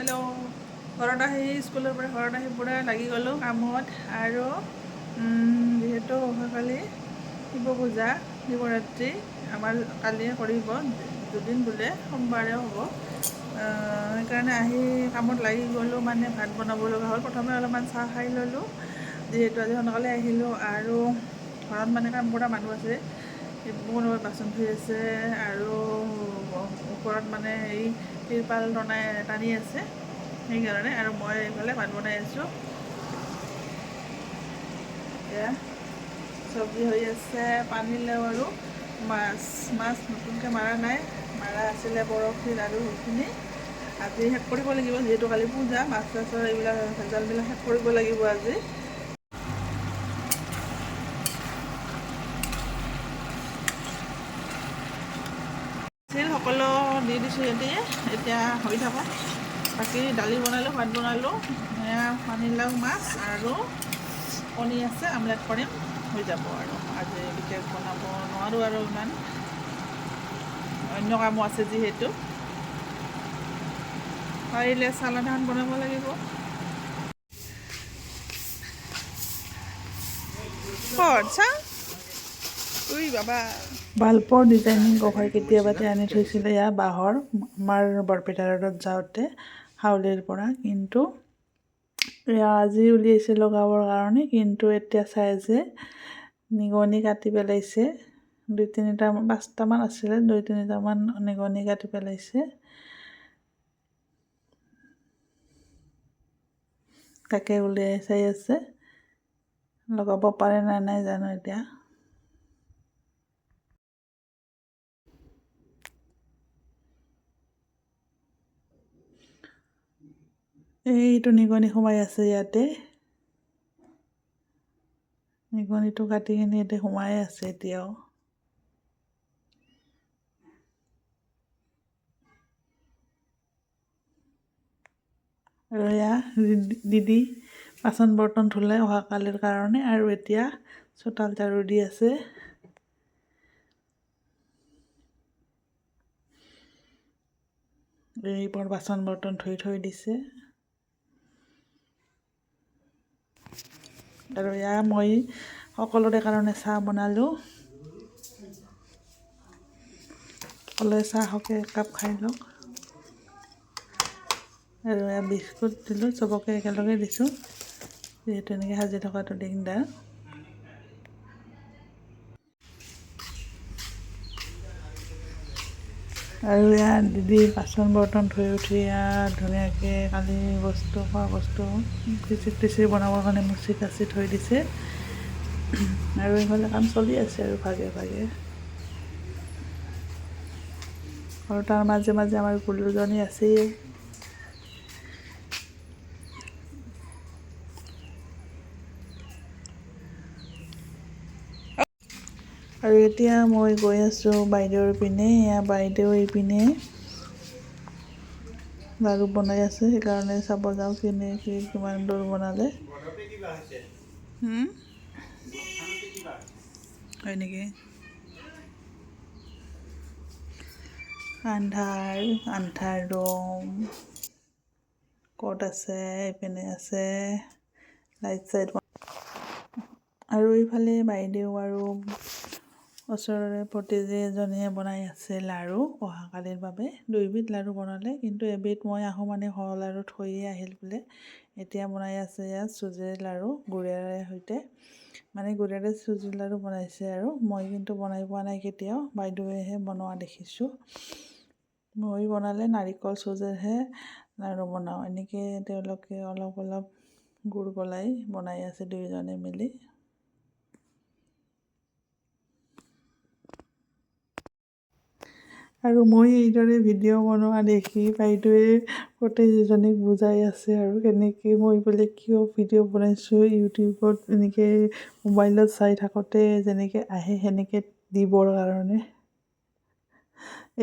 hello' ঘৰত আহি স্কুলৰ পৰা ঘৰত আহি পূৰা লাগি গ'লোঁ কামত আৰু যিহেতু অহাকালি শিৱ পূজা শিৱৰাত্ৰি আমাৰ কালিয়ে কৰিব দুদিন বোলে সোমবাৰেও হ'ব সেইকাৰণে আহি কামত লাগি গ'লোঁ মানে ভাত বনাব লগা হ'ল প্ৰথমে অলপমান চাহ খাই ল'লোঁ যিহেতু আজি সোনকালে আহিলোঁ আৰু ঘৰত মানে কাম কৰা মানুহ আছে মোৰ বাচন ধুই আছে আৰু ওপৰত মানে হেৰি তিৰপাল টানি আছে সেইকাৰণে আৰু মই এইফালে ভাত বনাই আছোঁ এয়া চব্জি হৈ আছে পানীলাও আৰু মাছ নতুনকৈ মাৰা নাই মাৰা আছিলে পৰহিত আৰু সেইখিনি আজি শেষ কৰিব লাগিব যিহেতু কালি পূজা মাছ চাছৰ এইবিলাক ভেজালবিলাক শেষ কৰিব লাগিব আজি সকলো দি দিছোঁ এতিয়া হৈ থাকক বাকী দালি বনালোঁ ভাত বনালোঁ এয়া পানীলাও মাছ আৰু কণী আছে আমলেট কৰিম হৈ যাব আৰু আজি বিশেষ বনাব নোৱাৰোঁ আৰু ইমান অন্য কামো আছে যিহেতু পাৰিলে চালাড এখন বনাব লাগিব বাল্বৰ ডিজাইনিং কভাৰ কেতিয়াবাতে আনি থৈছিলে এয়া বাঁহৰ আমাৰ বৰপেটা ৰোডত যাওঁতে হাউলিৰ পৰা কিন্তু এয়া আজি উলিয়াইছে লগাবৰ কাৰণে কিন্তু এতিয়া চাই যে নিগনি কাটি পেলাইছে 5টামান আছিলে 2-3টামান নিগনি কাটি পেলাইছে তাকে উলিয়াই চাই আছে লগাব পাৰে নে নাই জানো এতিয়া এইটো নিগনি সোমাই আছে ইয়াতে নিগনিটো কাটি কিনি ইয়াতে সোমাই আছে এতিয়াও আৰু এয়া দিদি বাচন বৰ্তন ধুলে অহাকালিৰ কাৰণে আৰু এতিয়া চোতাল ঝাৰু দি আছে এইবোৰ বাচন বৰ্তন ধুই থৈ দিছে আৰু এয়া মই সকলোৰে কাৰণে চাহ বনালোঁ সকলোৱে চাহকে একাপ খাই লওক আৰু এয়া বিস্কুট দিলোঁ চবকে একেলগে দিছোঁ যিহেতু এনেকৈ সাজি থকাটো দিগদাৰ আৰু এয়া দিদি বাচন বৰ্তন ধুই উঠি ধুনীয়াকৈ কালি খোৱা বস্তু খিচিৰি বনাবৰ কাৰণে মুচি কাচি থৈ দিছে আৰু এইফালে কাম চলি আছে আৰু ভাগে ভাগে আৰু তাৰ মাজে মাজে আমাৰ গুলুজনী আছেই আৰু এতিয়া মই গৈ আছোঁ বাইদেউৰ পিনে এয়া বাইদেউ এইপিনে লাড়ু বনাই আছে সেইকাৰণে চাব যাওঁ কিমান দূৰ বনালে হয় নেকি আন্ধাৰ ৰুম ক'ত আছে এইপিনে আছে লাইট চাইট আৰু এইফালে বাইদেউ আৰু ওচৰৰে ভতিজী এজনীয়ে বনাই আছে লাড়ু অহাকালিৰ বাবে 2বিধ লাড়ু বনালে কিন্তু এবিধ মই আহোঁ মানে হ'ল আৰু থৈয়ে আহিল বোলে এতিয়া বনাই আছে ইয়াত চুজিৰ লাড়ু গুড়েৰে সৈতে মানে গুড়েৰে চুজিৰ লাড়ু বনাইছে আৰু মই কিন্তু বনাই পোৱা নাই কেতিয়াও বাইদেৱেহে বনোৱা দেখিছোঁ মই বনালে নাৰিকল চুজিৰহে লাড়ু বনাওঁ এনেকৈ তেওঁলোকে অলপ অলপ গুড় গলাই বনাই আছে দুয়োজনে মিলি আৰু মই এইদৰে ভিডিঅ' বনোৱা দেখি বাইদেৱে ভতিজীজনীক বুজাই আছে আৰু কেনেকৈ মই বোলে কিয় ভিডিঅ' বনাইছোঁ ইউটিউবত এনেকৈ মোবাইলত চাই থাকোঁতে যেনেকৈ আহে সেনেকৈ দিবৰ কাৰণে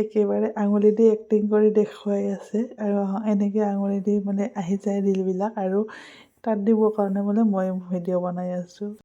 একেবাৰে আঙুলি দি এক্টিং কৰি দেখুৱাই আছে আৰু এনেকৈ আঙুলি দি মানে আহি যায় ৰীলবিলাক আৰু তাত দিবৰ কাৰণে বোলে মই ভিডিঅ' বনাই আছোঁ